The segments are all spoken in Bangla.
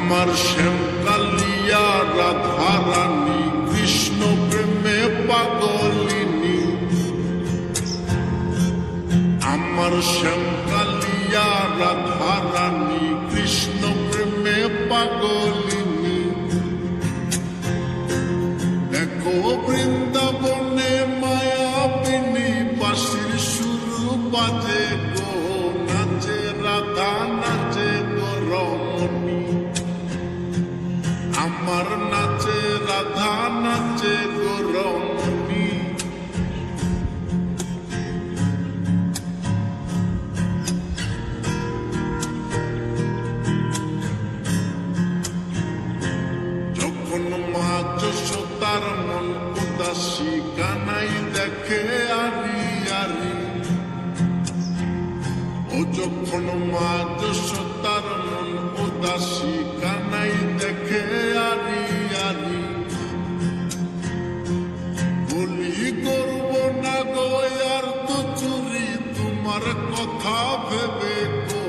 আমার শ্যাম কালিয়া রাধা রানী কৃষ্ণ প্রেমে পাগলিনী। আমার শ্যাম কালিয়া রাধা রানী কৃষ্ণ প্রেমে পাগলিনী। দেখো বৃন্দাবনে মায়াবিনী বাঁশির সুর বাজে গো, নাচে রাধা নাচে গো রমণী। আমার নাচে রাধা নাচে গো রমণী। যখন মা যশোদার মন উদাসী কানাই দেখে আরি আরি। ও যখন মা যশোদার মন উদাসী কানাই দেখে আরি আরি। বলি করব না গো আর তো চুরি তোমার কথা ভেবে গো,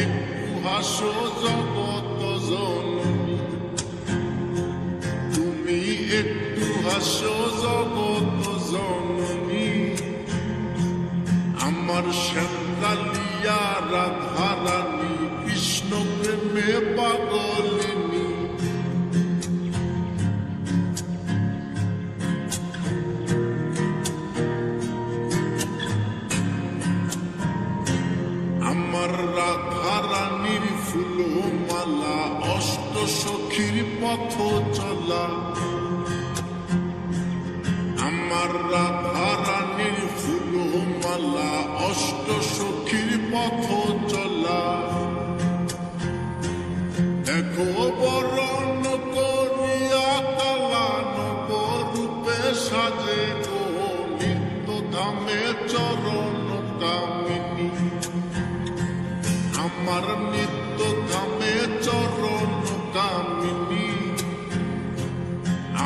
একটু হাসো জগত জননী। তুমি একটু হাসো জগত জননী। আমার শ্যাম কালিয়া রাধা রানী কৃষ্ণ প্রেমে পাগলিনী। আমার রাধা রানীর ফুল মালা অষ্ট সখীর পথ চলা। আমার রাধা রানীর ফুল মালা অষ্ট সখীর পথ চলা। দেখো বরণ করিয়া কালা নবরূপে সাজে গো, নিত্য ধামে চরণ কামিনী। আমার নিত্য ধামে চরণ কামিনী।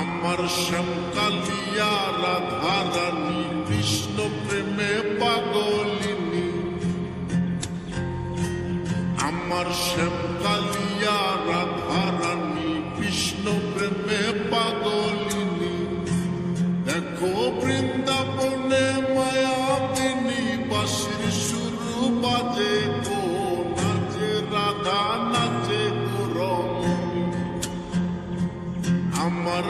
আমার শ্যাম কালিয়া রাধা রানী কৃষ্ণ প্রেমে পাগলিনী। আমার শ্যাম কালিয়া রাধা রানী কৃষ্ণ প্রেমে পাগলিনী। দেখো বৃন্দাবনে মায়াবিনী বাঁশির সুর বাজে গো, নাচে রাধা নাচে গো রমণী। আমার